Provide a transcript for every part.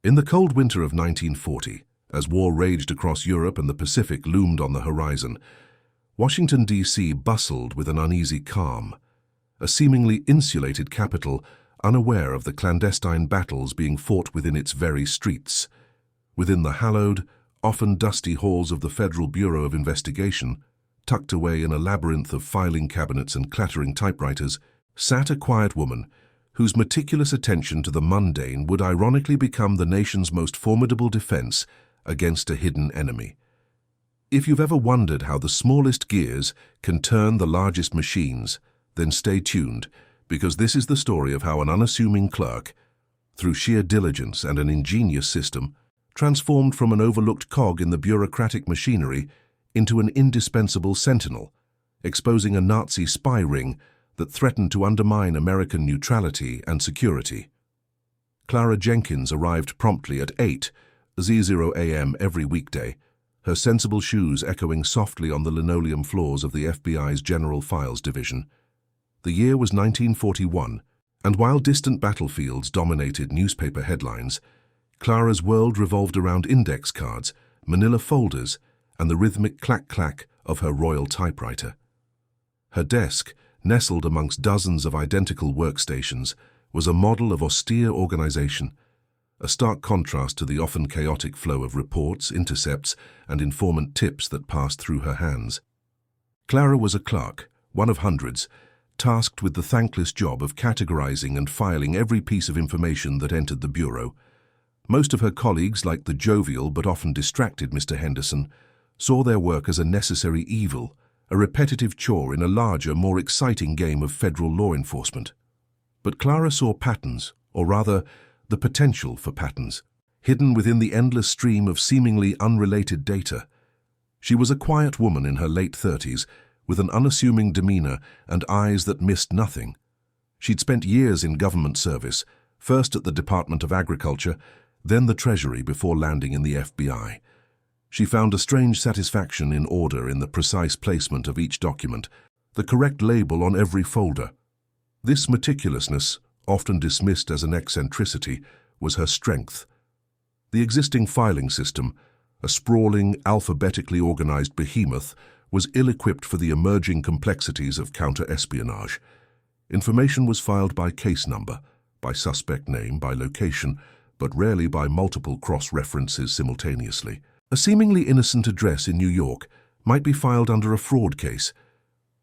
In the cold winter of 1940, as war raged across Europe and the Pacific loomed on the horizon, Washington, D.C. bustled with an uneasy calm, a seemingly insulated capital unaware of the clandestine battles being fought within its very streets. Within the hallowed, often dusty halls of the Federal Bureau of Investigation, tucked away in a labyrinth of filing cabinets and clattering typewriters, sat a quiet woman whose meticulous attention to the mundane would ironically become the nation's most formidable defense against a hidden enemy. If you've ever wondered how the smallest gears can turn the largest machines, then stay tuned, because this is the story of how an unassuming clerk, through sheer diligence and an ingenious system, transformed from an overlooked cog in the bureaucratic machinery into an indispensable sentinel, exposing a Nazi spy ring that threatened to undermine American neutrality and security. Clara Jenkins arrived promptly at 8:00 a.m. every weekday, her sensible shoes echoing softly on the linoleum floors of the FBI's General Files Division. The year was 1941, and while distant battlefields dominated newspaper headlines, Clara's world revolved around index cards, manila folders, and the rhythmic clack-clack of her royal typewriter. Her desk, nestled amongst dozens of identical workstations, was a model of austere organization, a stark contrast to the often chaotic flow of reports, intercepts, and informant tips that passed through her hands. Clara was a clerk, one of hundreds, tasked with the thankless job of categorizing and filing every piece of information that entered the Bureau. Most of her colleagues, like the jovial but often distracted Mr. Henderson, saw their work as a necessary evil, a repetitive chore in a larger, more exciting game of federal law enforcement. But Clara saw patterns, or rather, the potential for patterns, hidden within the endless stream of seemingly unrelated data. She was a quiet woman in her late 30s, with an unassuming demeanor and eyes that missed nothing. She'd spent years in government service, first at the Department of Agriculture, then the Treasury before landing in the FBI. She found a strange satisfaction in order, in the precise placement of each document, the correct label on every folder. This meticulousness, often dismissed as an eccentricity, was her strength. The existing filing system, a sprawling, alphabetically organized behemoth, was ill-equipped for the emerging complexities of counter-espionage. Information was filed by case number, by suspect name, by location, but rarely by multiple cross-references simultaneously. A seemingly innocent address in New York might be filed under a fraud case,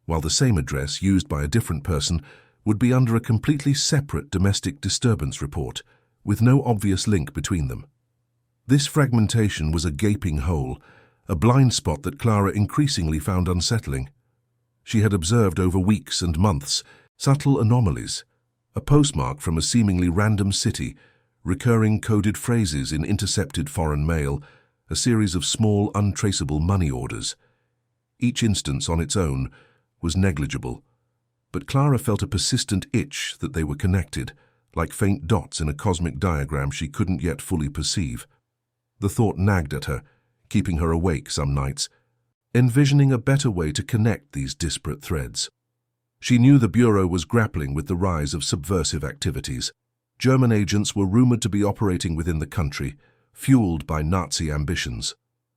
while the same address used by a different person would be under a completely separate domestic disturbance report, with no obvious link between them. This fragmentation was a gaping hole, a blind spot that Clara increasingly found unsettling. She had observed over weeks and months subtle anomalies, a postmark from a seemingly random city, recurring coded phrases in intercepted foreign mail, a series of small, untraceable money orders. Each instance on its own was negligible, but Clara felt a persistent itch that they were connected, like faint dots in a cosmic diagram she couldn't yet fully perceive. The thought nagged at her, keeping her awake some nights, envisioning a better way to connect these disparate threads. She knew the Bureau was grappling with the rise of subversive activities. German agents were rumored to be operating within the country, fueled by Nazi ambitions.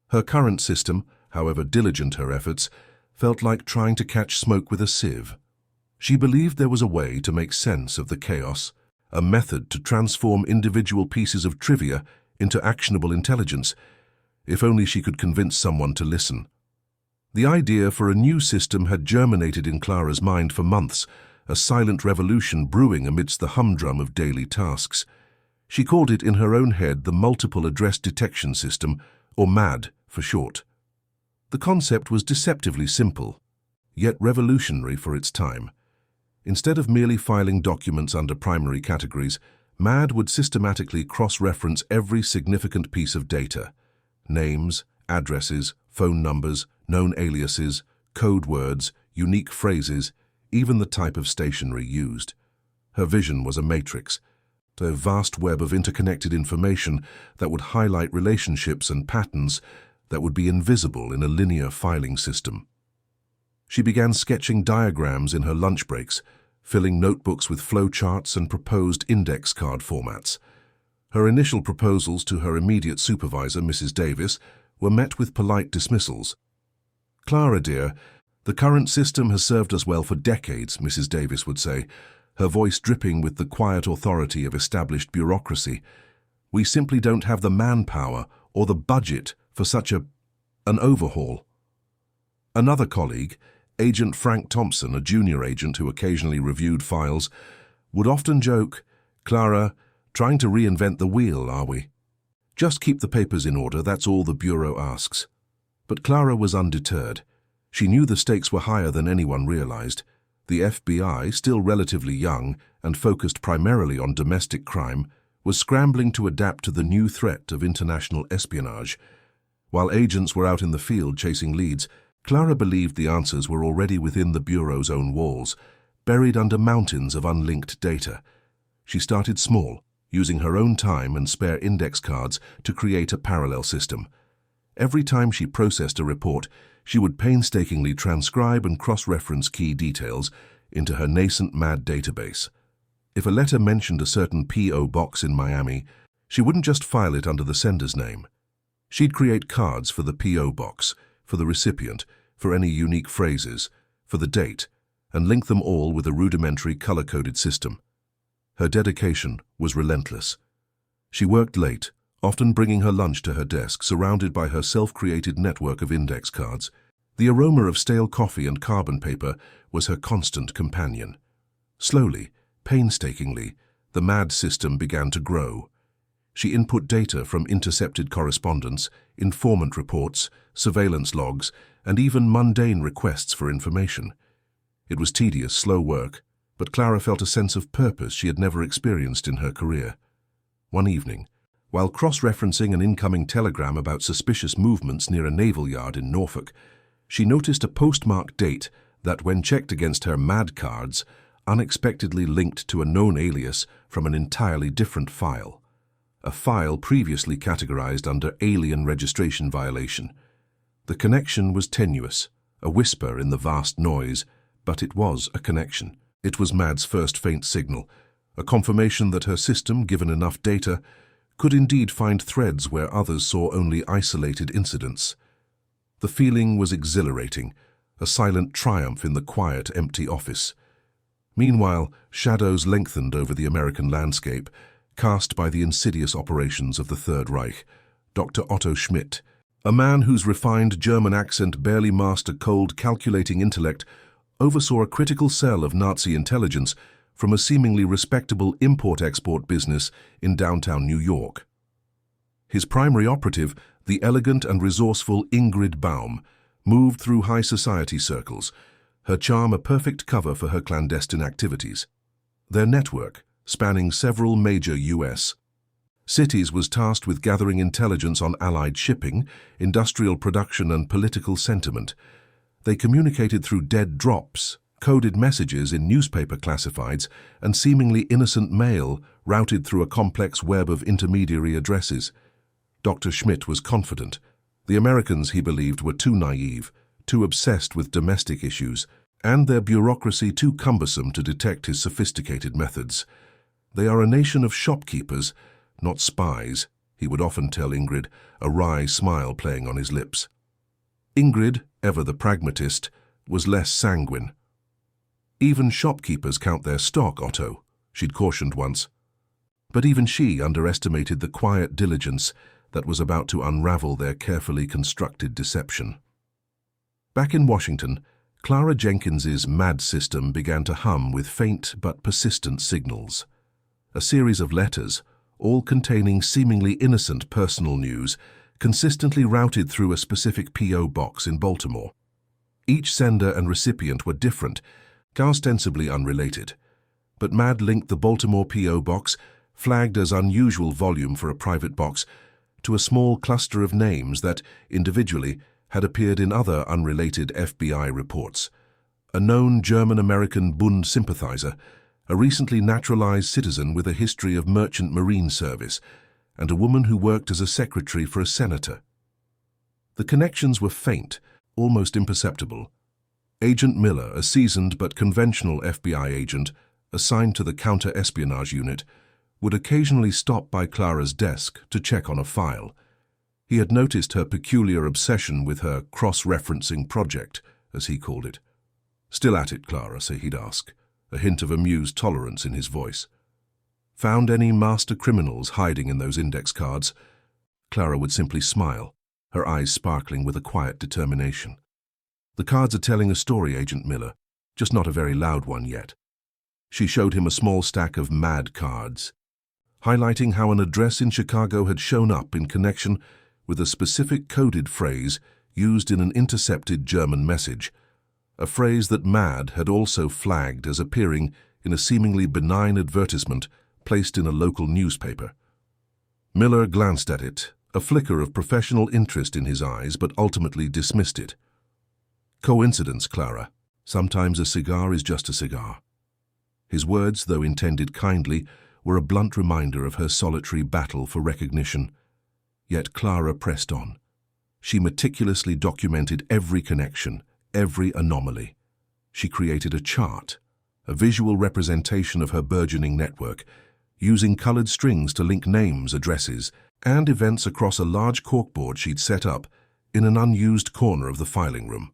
Her current system, however diligent her efforts, felt like trying to catch smoke with a sieve. She believed there was a way to make sense of the chaos, a method to transform individual pieces of trivia into actionable intelligence, if only she could convince someone to listen. The idea for a new system had germinated in Clara's mind for months, a silent revolution brewing amidst the humdrum of daily tasks. She called it in her own head the Multiple Address Detection System, or MAD for short. The concept was deceptively simple, yet revolutionary for its time. Instead of merely filing documents under primary categories, MAD would systematically cross-reference every significant piece of data: names, addresses, phone numbers, known aliases, code words, unique phrases, even the type of stationery used. Her vision was a matrix, a vast web of interconnected information that would highlight relationships and patterns that would be invisible in a linear filing system. She began sketching diagrams in her lunch breaks, filling notebooks with flowcharts and proposed index card formats. Her initial proposals to her immediate supervisor, Mrs. Davis, were met with polite dismissals. "Clara, dear, the current system has served us well for decades," Mrs. Davis would say, her voice dripping with the quiet authority of established bureaucracy. "We simply don't have the manpower or the budget for such an overhaul." Another colleague, Agent Frank Thompson, a junior agent who occasionally reviewed files, would often joke, "Clara, trying to reinvent the wheel, are we? Just keep the papers in order, that's all the Bureau asks." But Clara was undeterred. She knew the stakes were higher than anyone realized. The FBI, still relatively young and focused primarily on domestic crime, was scrambling to adapt to the new threat of international espionage. While agents were out in the field chasing leads, Clara believed the answers were already within the Bureau's own walls, buried under mountains of unlinked data. She started small, using her own time and spare index cards to create a parallel system. Every time she processed a report, she would painstakingly transcribe and cross-reference key details into her nascent MAD database. If a letter mentioned a certain P.O. box in Miami, she wouldn't just file it under the sender's name. She'd create cards for the P.O. box, for the recipient, for any unique phrases, for the date, and link them all with a rudimentary color-coded system. Her dedication was relentless. She worked late, often bringing her lunch to her desk, surrounded by her self-created network of index cards. The aroma of stale coffee and carbon paper was her constant companion. Slowly, painstakingly, the MAD system began to grow. She input data from intercepted correspondence, informant reports, surveillance logs, and even mundane requests for information. It was tedious, slow work, but Clara felt a sense of purpose she had never experienced in her career. One evening, while cross-referencing an incoming telegram about suspicious movements near a naval yard in Norfolk, she noticed a postmark date that, when checked against her MAD cards, unexpectedly linked to a known alias from an entirely different file. A file previously categorized under alien registration violation. The connection was tenuous, a whisper in the vast noise, but it was a connection. It was MAD's first faint signal, a confirmation that her system, given enough data, could indeed find threads where others saw only isolated incidents. The feeling was exhilarating, a silent triumph in the quiet, empty office. Meanwhile, shadows lengthened over the American landscape, cast by the insidious operations of the Third Reich. Dr. Otto Schmidt, a man whose refined German accent barely masked a cold, calculating intellect, oversaw a critical cell of Nazi intelligence from a seemingly respectable import-export business in downtown New York. His primary operative, the elegant and resourceful Ingrid Baum, moved through high society circles, her charm a perfect cover for her clandestine activities. Their network, spanning several major U.S. cities, was tasked with gathering intelligence on Allied shipping, industrial production, and political sentiment. They communicated through dead drops, coded messages in newspaper classifieds, and seemingly innocent mail routed through a complex web of intermediary addresses. Dr. Schmidt was confident. The Americans, he believed, were too naive, too obsessed with domestic issues, and their bureaucracy too cumbersome to detect his sophisticated methods. "They are a nation of shopkeepers, not spies," he would often tell Ingrid, a wry smile playing on his lips. Ingrid, ever the pragmatist, was less sanguine. "Even shopkeepers count their stock, Otto," she'd cautioned once. But even she underestimated the quiet diligence that was about to unravel their carefully constructed deception. Back in Washington, Clara Jenkins's MAD system began to hum with faint but persistent signals. A series of letters, all containing seemingly innocent personal news, consistently routed through a specific P.O. box in Baltimore. Each sender and recipient were different, ostensibly unrelated. But MAD linked the Baltimore P.O. box, flagged as unusual volume for a private box, to a small cluster of names that, individually, had appeared in other unrelated FBI reports. A known German-American Bund sympathizer, a recently naturalized citizen with a history of merchant marine service, and a woman who worked as a secretary for a senator. The connections were faint, almost imperceptible. Agent Miller, a seasoned but conventional FBI agent, assigned to the counter-espionage unit, would occasionally stop by Clara's desk to check on a file. He had noticed her peculiar obsession with her cross-referencing project, as he called it. "Still at it, Clara?" so he'd ask, a hint of amused tolerance in his voice. "Found any master criminals hiding in those index cards?" Clara would simply smile, her eyes sparkling with a quiet determination. "The cards are telling a story, Agent Miller, just not a very loud one yet." She showed him a small stack of MAD cards, highlighting how an address in Chicago had shown up in connection with a specific coded phrase used in an intercepted German message, a phrase that MAD had also flagged as appearing in a seemingly benign advertisement placed in a local newspaper. Miller glanced at it, a flicker of professional interest in his eyes, but ultimately dismissed it. "Coincidence, Clara. Sometimes a cigar is just a cigar." His words, though intended kindly, were a blunt reminder of her solitary battle for recognition. Yet Clara pressed on. She meticulously documented every connection, every anomaly. She created a chart, a visual representation of her burgeoning network, using colored strings to link names, addresses, and events across a large corkboard she'd set up in an unused corner of the filing room.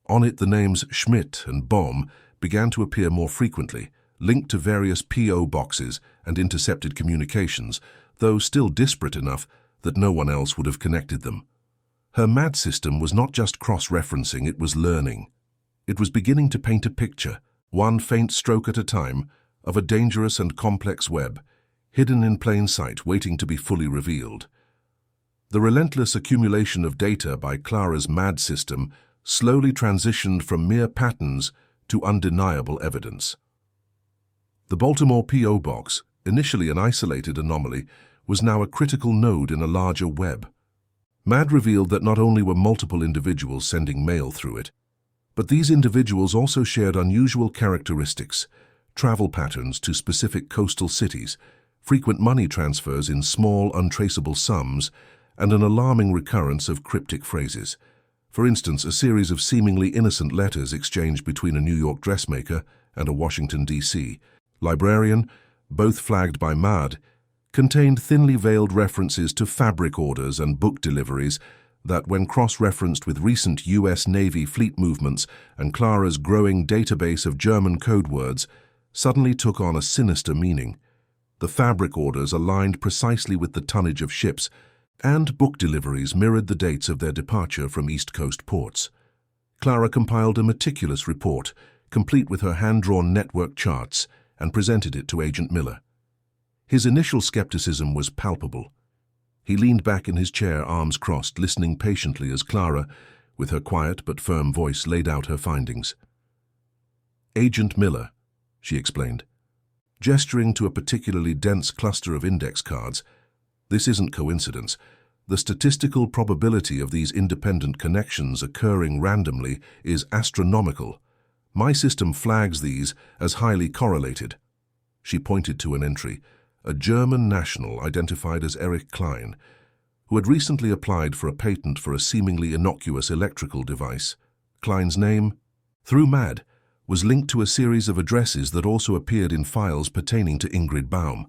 On it, the names Schmidt and Bohm began to appear more frequently, linked to various P.O. boxes and intercepted communications, though still disparate enough that no one else would have connected them. Her MAD system was not just cross-referencing, it was learning. It was beginning to paint a picture, one faint stroke at a time, of a dangerous and complex web, hidden in plain sight, waiting to be fully revealed. The relentless accumulation of data by Clara's MAD system slowly transitioned from mere patterns to undeniable evidence. The Baltimore P.O. box, initially an isolated anomaly, was now a critical node in a larger web. MAD revealed that not only were multiple individuals sending mail through it, but these individuals also shared unusual characteristics, travel patterns to specific coastal cities, frequent money transfers in small, untraceable sums, and an alarming recurrence of cryptic phrases. For instance, a series of seemingly innocent letters exchanged between a New York dressmaker and a Washington, D.C. librarian, both flagged by MAD, contained thinly veiled references to fabric orders and book deliveries that, when cross-referenced with recent U.S. Navy fleet movements and Clara's growing database of German code words, suddenly took on a sinister meaning. The fabric orders aligned precisely with the tonnage of ships, and book deliveries mirrored the dates of their departure from East Coast ports. Clara compiled a meticulous report, complete with her hand-drawn network charts, and presented it to Agent Miller. His initial skepticism was palpable. He leaned back in his chair, arms crossed, listening patiently as Clara, with her quiet but firm voice, laid out her findings. "Agent Miller," she explained, gesturing to a particularly dense cluster of index cards, "this isn't coincidence. The statistical probability of these independent connections occurring randomly is astronomical. My system flags these as highly correlated." She pointed to an entry, a German national identified as Erich Klein, who had recently applied for a patent for a seemingly innocuous electrical device. Klein's name, through MAD, was linked to a series of addresses that also appeared in files pertaining to Ingrid Baum.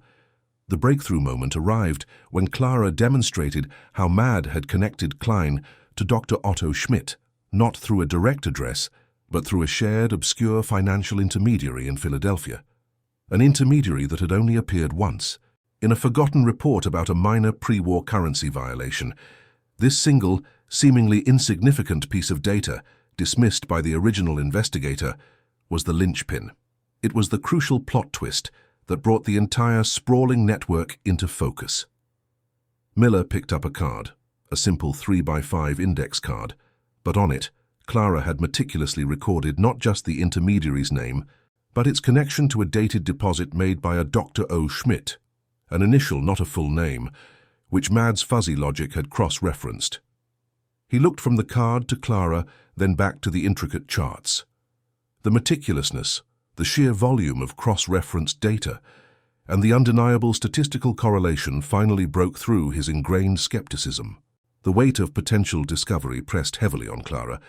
The breakthrough moment arrived when Clara demonstrated how MAD had connected Klein to Dr. Otto Schmidt, not through a direct address, but through a shared, obscure financial intermediary in Philadelphia. An intermediary that had only appeared once, in a forgotten report about a minor pre-war currency violation. This single, seemingly insignificant piece of data, dismissed by the original investigator, was the linchpin. It was the crucial plot twist that brought the entire sprawling network into focus. Miller picked up a card, a simple 3x5 index card, but on it, Clara had meticulously recorded not just the intermediary's name, but its connection to a dated deposit made by a Dr. O. Schmidt, an initial, not a full name, which MAD's fuzzy logic had cross-referenced. He looked from the card to Clara, then back to the intricate charts. The meticulousness, the sheer volume of cross-referenced data, and the undeniable statistical correlation finally broke through his ingrained skepticism. The weight of potential discovery pressed heavily on Clara,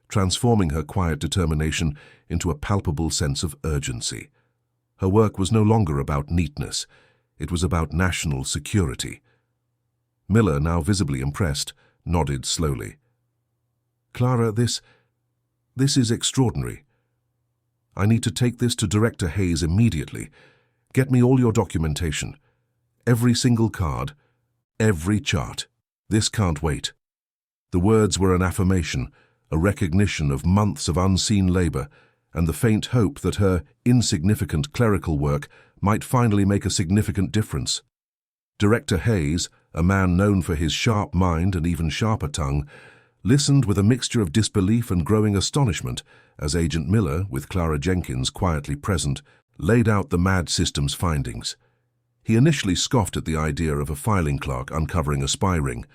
transforming her quiet determination into a palpable sense of urgency. Her work was no longer about neatness. It was about national security. Miller, now visibly impressed, nodded slowly. "Clara, this is extraordinary. I need to take this to Director Hayes immediately. Get me all your documentation. Every single card, every chart. This can't wait." The words were an affirmation, a recognition of months of unseen labor, and the faint hope that her insignificant clerical work might finally make a significant difference. Director Hayes, a man known for his sharp mind and even sharper tongue, listened with a mixture of disbelief and growing astonishment as Agent Miller, with Clara Jenkins quietly present, laid out the MAD system's findings. He initially scoffed at the idea of a filing clerk uncovering a spy ring,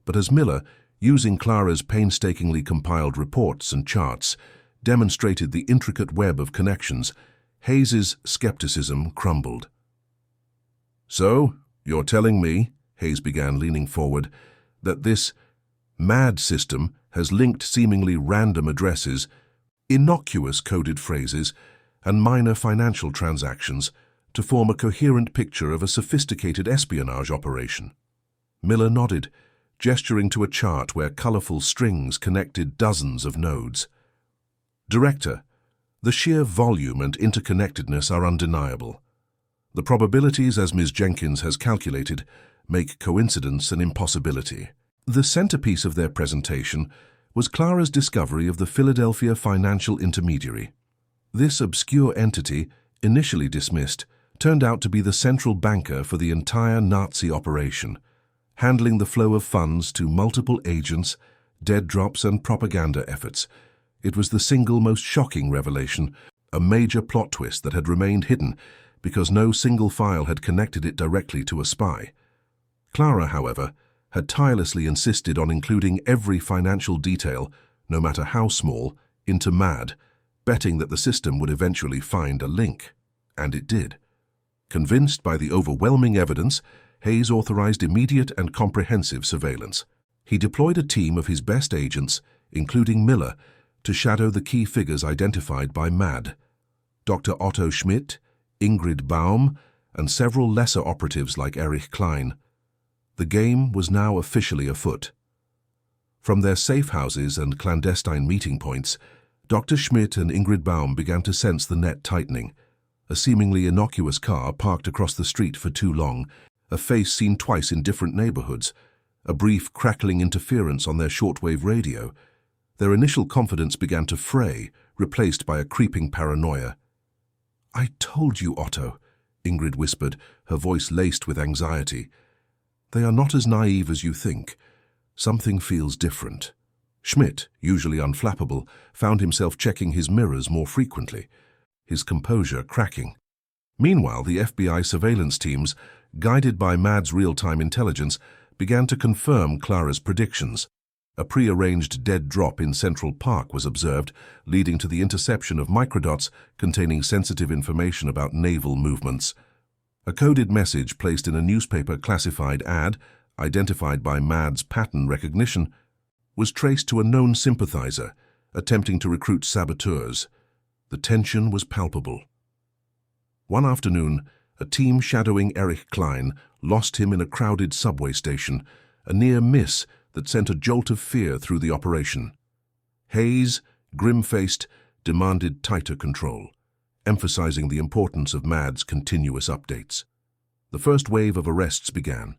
but as Miller, using Clara's painstakingly compiled reports and charts, demonstrated the intricate web of connections, Hayes's skepticism crumbled. "So, you're telling me," Hayes began, leaning forward, "that this MAD system has linked seemingly random addresses, innocuous coded phrases, and minor financial transactions to form a coherent picture of a sophisticated espionage operation?" Miller nodded, gesturing to a chart where colorful strings connected dozens of nodes. "Director, the sheer volume and interconnectedness are undeniable. The probabilities, as Ms. Jenkins has calculated, make coincidence an impossibility." The centerpiece of their presentation was Clara's discovery of the Philadelphia financial intermediary. This obscure entity, initially dismissed, turned out to be the central banker for the entire Nazi operation, handling the flow of funds to multiple agents, dead drops, and propaganda efforts. It was the single most shocking revelation, a major plot twist that had remained hidden because no single file had connected it directly to a spy. Clara, however, had tirelessly insisted on including every financial detail, no matter how small, into MAD, betting that the system would eventually find a link. And it did. Convinced by the overwhelming evidence, Hayes authorized immediate and comprehensive surveillance. He deployed a team of his best agents, including Miller, to shadow the key figures identified by MAD: Dr. Otto Schmidt, Ingrid Baum, and several lesser operatives like Erich Klein. The game was now officially afoot. From their safe houses and clandestine meeting points, Dr. Schmidt and Ingrid Baum began to sense the net tightening. A seemingly innocuous car parked across the street for too long, a face seen twice in different neighborhoods, a brief crackling interference on their shortwave radio. Their initial confidence began to fray, replaced by a creeping paranoia. "I told you, Otto," Ingrid whispered, her voice laced with anxiety. "They are not as naive as you think. Something feels different." Schmidt, usually unflappable, found himself checking his mirrors more frequently, his composure cracking. Meanwhile, the FBI surveillance teams, guided by MAD's real-time intelligence, began to confirm Clara's predictions. A pre-arranged dead drop in Central Park was observed, leading to the interception of microdots containing sensitive information about naval movements. A coded message placed in a newspaper classified ad, identified by MAD's pattern recognition, was traced to a known sympathizer, attempting to recruit saboteurs. The tension was palpable. One afternoon, a team shadowing Erich Klein lost him in a crowded subway station, a near miss that sent a jolt of fear through the operation. Hayes, grim-faced, demanded tighter control, emphasizing the importance of MAD's continuous updates. The first wave of arrests began,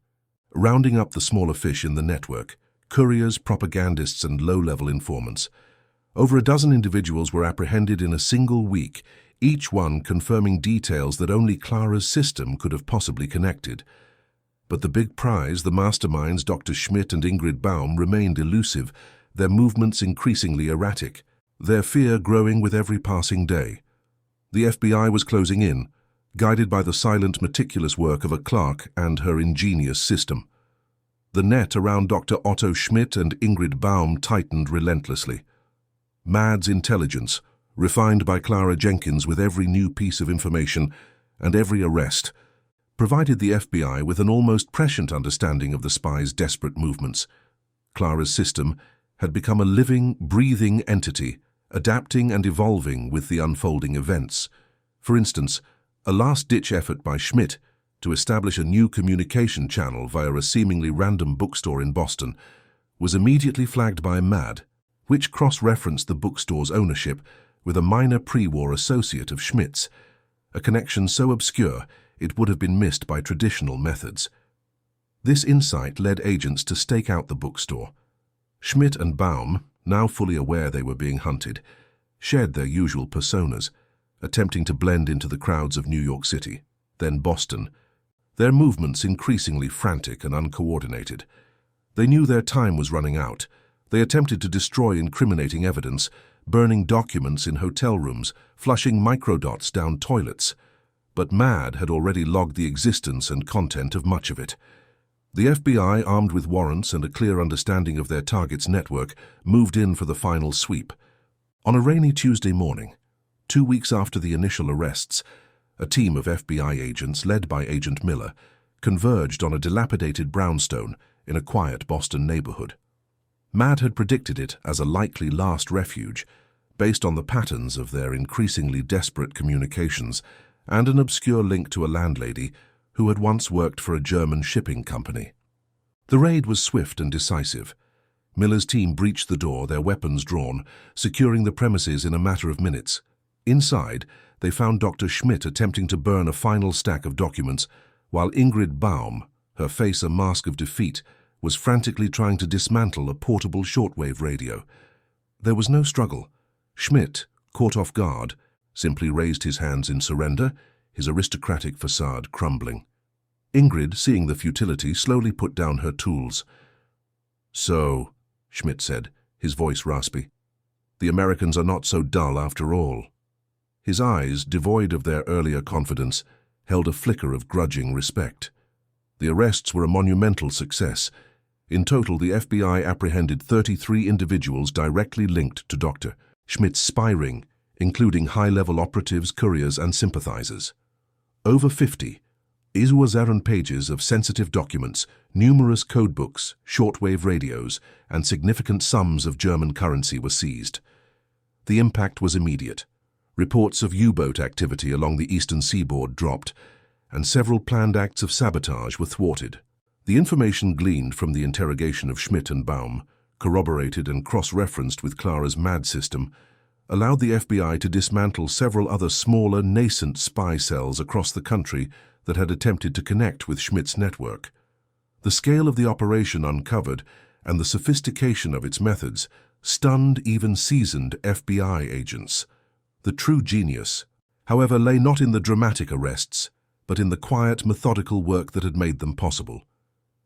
rounding up the smaller fish in the network: couriers, propagandists, and low-level informants. Over a dozen individuals were apprehended in a single week, each one confirming details that only Clara's system could have possibly connected. But the big prize, the masterminds Dr. Schmidt and Ingrid Baum, remained elusive, their movements increasingly erratic, their fear growing with every passing day. The FBI was closing in, guided by the silent, meticulous work of a clerk and her ingenious system. The net around Dr. Otto Schmidt and Ingrid Baum tightened relentlessly. MAD's intelligence, refined by Clara Jenkins with every new piece of information and every arrest, provided the FBI with an almost prescient understanding of the spy's desperate movements. Clara's system had become a living, breathing entity, adapting and evolving with the unfolding events. For instance, a last-ditch effort by Schmidt to establish a new communication channel via a seemingly random bookstore in Boston was immediately flagged by MAD, which cross-referenced the bookstore's ownership with a minor pre-war associate of Schmidt's, a connection so obscure it would have been missed by traditional methods. This insight led agents to stake out the bookstore. Schmidt and Baum, now fully aware they were being hunted, shared their usual personas, attempting to blend into the crowds of New York City, then Boston, their movements increasingly frantic and uncoordinated. They knew their time was running out. They attempted to destroy incriminating evidence, burning documents in hotel rooms, flushing microdots down toilets. But MAD had already logged the existence and content of much of it. The FBI, armed with warrants and a clear understanding of their target's network, moved in for the final sweep. On a rainy Tuesday morning, 2 weeks after the initial arrests, a team of FBI agents led by Agent Miller converged on a dilapidated brownstone in a quiet Boston neighborhood. MAD had predicted it as a likely last refuge, based on the patterns of their increasingly desperate communications and an obscure link to a landlady who had once worked for a German shipping company. The raid was swift and decisive. Miller's team breached the door, their weapons drawn, securing the premises in a matter of minutes. Inside, they found Dr. Schmidt attempting to burn a final stack of documents, while Ingrid Baum, her face a mask of defeat, was frantically trying to dismantle a portable shortwave radio. There was no struggle. Schmidt, caught off guard, simply raised his hands in surrender, his aristocratic facade crumbling. Ingrid, seeing the futility, slowly put down her tools. "So," Schmidt said, his voice raspy, "the Americans are not so dull after all." His eyes, devoid of their earlier confidence, held a flicker of grudging respect. The arrests were a monumental success. In total, the FBI apprehended 33 individuals directly linked to Dr. Schmidt's spy ring, including high-level operatives, couriers, and sympathizers. Over 50 Isuazaran pages of sensitive documents, numerous codebooks, shortwave radios, and significant sums of German currency were seized. The impact was immediate. Reports of U-boat activity along the eastern seaboard dropped, and several planned acts of sabotage were thwarted. The information gleaned from the interrogation of Schmidt and Baum, corroborated and cross-referenced with Clara's MAD system, allowed the FBI to dismantle several other smaller, nascent spy cells across the country that had attempted to connect with Schmidt's network. The scale of the operation uncovered and the sophistication of its methods stunned even seasoned FBI agents. The true genius, however, lay not in the dramatic arrests, but in the quiet, methodical work that had made them possible.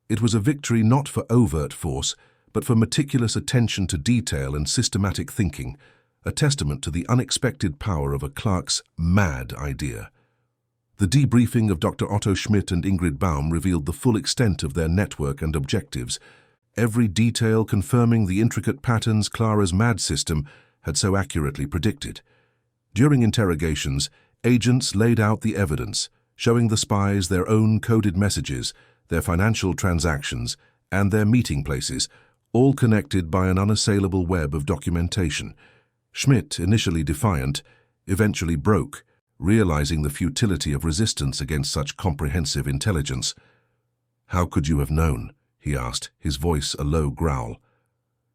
It was a victory not for overt force, but for meticulous attention to detail and systematic thinking, a testament to the unexpected power of a Clerk's MAD idea. The debriefing of Dr. Otto Schmidt and Ingrid Baum revealed the full extent of their network and objectives, every detail confirming the intricate patterns Clara's MAD system had so accurately predicted. During interrogations, agents laid out the evidence, showing the spies their own coded messages, their financial transactions, and their meeting places, all connected by an unassailable web of documentation. Schmidt, initially defiant, eventually broke, realizing the futility of resistance against such comprehensive intelligence. "How could you have known?" he asked, his voice a low growl.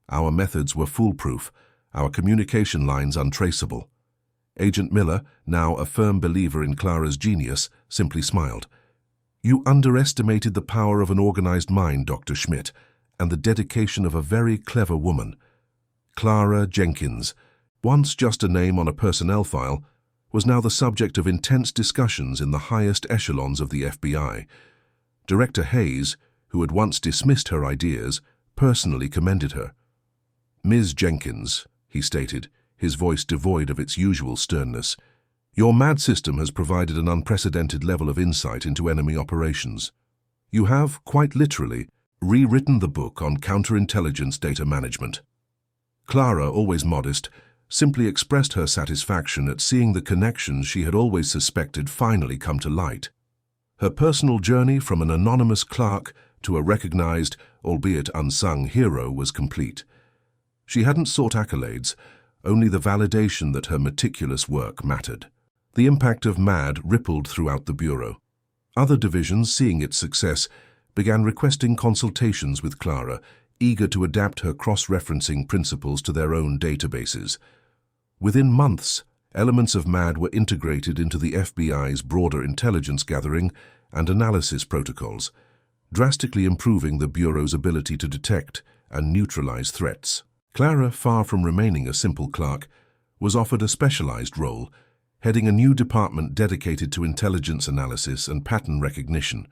"Our methods were foolproof, our communication lines untraceable." Agent Miller, now a firm believer in Clara's genius, simply smiled. "You underestimated the power of an organized mind, Dr. Schmidt, and the dedication of a very clever woman. Clara Jenkins, once just a name on a personnel file, was now the subject of intense discussions in the highest echelons of the FBI. Director Hayes, who had once dismissed her ideas, personally commended her. "Ms. Jenkins," he stated, his voice devoid of its usual sternness, "your MAD system has provided an unprecedented level of insight into enemy operations. You have, quite literally, rewritten the book on counterintelligence data management." Clara, always modest, simply expressed her satisfaction at seeing the connections she had always suspected finally come to light. Her personal journey from an anonymous clerk to a recognized, albeit unsung, hero was complete. She hadn't sought accolades, only the validation that her meticulous work mattered. The impact of MAD rippled throughout the Bureau. Other divisions, seeing its success, began requesting consultations with Clara, eager to adapt her cross-referencing principles to their own databases. Within months, elements of MAD were integrated into the FBI's broader intelligence gathering and analysis protocols, drastically improving the Bureau's ability to detect and neutralize threats. Clara, far from remaining a simple clerk, was offered a specialized role, heading a new department dedicated to intelligence analysis and pattern recognition.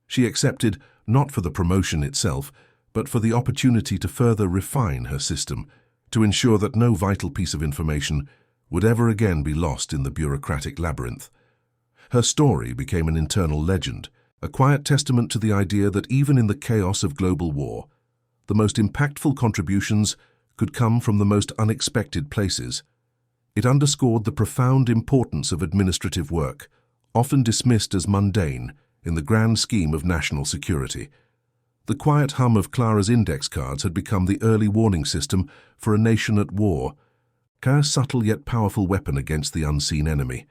She accepted not for the promotion itself, but for the opportunity to further refine her system, to ensure that no vital piece of information would ever again be lost in the bureaucratic labyrinth. Her story became an internal legend, a quiet testament to the idea that even in the chaos of global war, the most impactful contributions could come from the most unexpected places. It underscored the profound importance of administrative work, often dismissed as mundane in the grand scheme of national security. The quiet hum of Clara's index cards had become the early warning system for a nation at war, a subtle yet powerful weapon against the unseen enemy.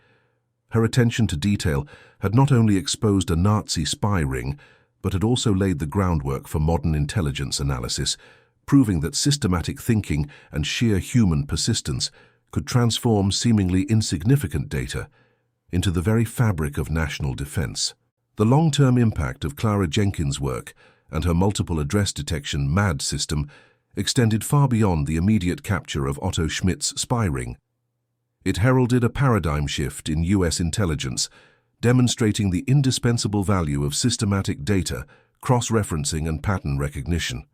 Her attention to detail had not only exposed a Nazi spy ring, but had also laid the groundwork for modern intelligence analysis, proving that systematic thinking and sheer human persistence could transform seemingly insignificant data into the very fabric of national defense. The long-term impact of Clara Jenkins' work and her multiple address detection MAD system extended far beyond the immediate capture of Otto Schmidt's spy ring. It heralded a paradigm shift in U.S. intelligence, demonstrating the indispensable value of systematic data, cross-referencing and pattern recognition.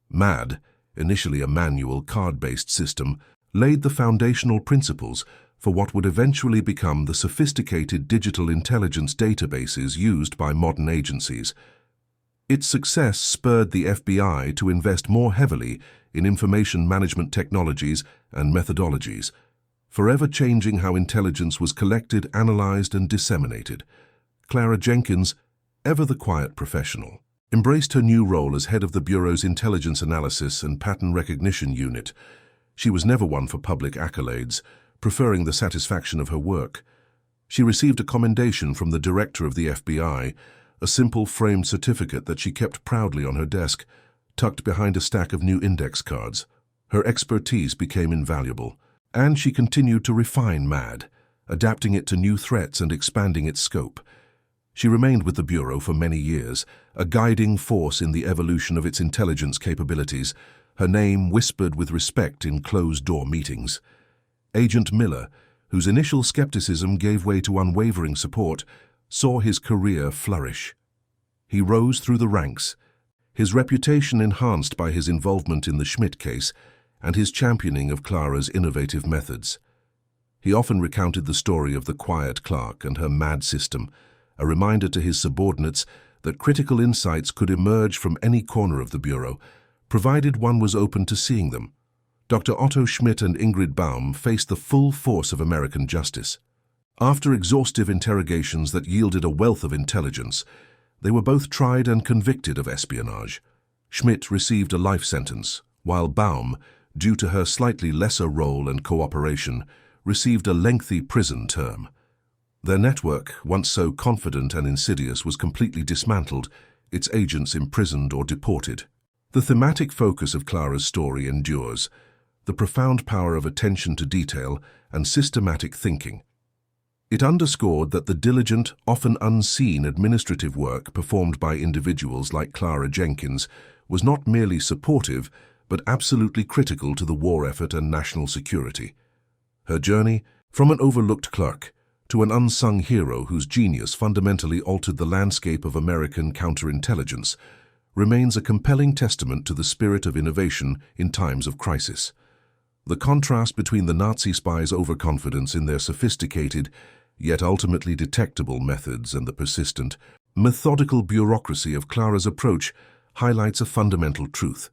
MAD, initially a manual card-based system, laid the foundational principles for what would eventually become the sophisticated digital intelligence databases used by modern agencies. Its success spurred the FBI to invest more heavily in information management technologies and methodologies, forever changing how intelligence was collected, analyzed, and disseminated. Clara Jenkins, ever the quiet professional, embraced her new role as head of the Bureau's Intelligence Analysis and Pattern Recognition Unit. She was never one for public accolades, preferring the satisfaction of her work. She received a commendation from the director of the FBI, a simple framed certificate that she kept proudly on her desk, tucked behind a stack of new index cards. Her expertise became invaluable, and she continued to refine MAD, adapting it to new threats and expanding its scope. She remained with the Bureau for many years, a guiding force in the evolution of its intelligence capabilities, her name whispered with respect in closed-door meetings. Agent Miller, whose initial skepticism gave way to unwavering support, saw his career flourish. He rose through the ranks, his reputation enhanced by his involvement in the Schmidt case and his championing of Clara's innovative methods. He often recounted the story of the quiet clerk and her MAD system, a reminder to his subordinates that critical insights could emerge from any corner of the Bureau, provided one was open to seeing them. Dr. Otto Schmidt and Ingrid Baum faced the full force of American justice. After exhaustive interrogations that yielded a wealth of intelligence, they were both tried and convicted of espionage. Schmidt received a life sentence, while Baum, due to her slightly lesser role and cooperation, received a lengthy prison term. Their network, once so confident and insidious, was completely dismantled, its agents imprisoned or deported. The thematic focus of Clara's story endures, the profound power of attention to detail and systematic thinking. It underscored that the diligent, often unseen administrative work performed by individuals like Clara Jenkins was not merely supportive, but absolutely critical to the war effort and national security. Her journey, from an overlooked clerk to an unsung hero whose genius fundamentally altered the landscape of American counterintelligence, remains a compelling testament to the spirit of innovation in times of crisis. The contrast between the Nazi spies' overconfidence in their sophisticated, yet ultimately detectable methods and the persistent, methodical bureaucracy of Clara's approach highlights a fundamental truth.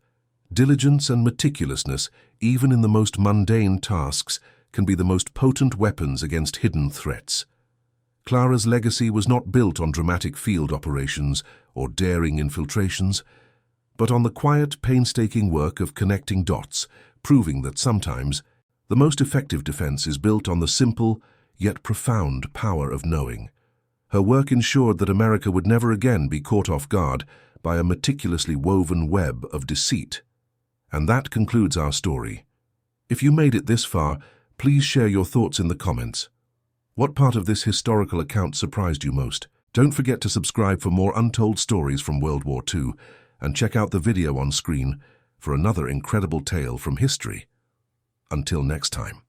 Diligence and meticulousness, even in the most mundane tasks, can be the most potent weapons against hidden threats. Clara's legacy was not built on dramatic field operations or daring infiltrations, but on the quiet, painstaking work of connecting dots, proving that sometimes the most effective defense is built on the simple, yet profound power of knowing. Her work ensured that America would never again be caught off guard by a meticulously woven web of deceit. And that concludes our story. If you made it this far, please share your thoughts in the comments. What part of this historical account surprised you most? Don't forget to subscribe for more untold stories from World War II, and check out the video on screen for another incredible tale from history. Until next time.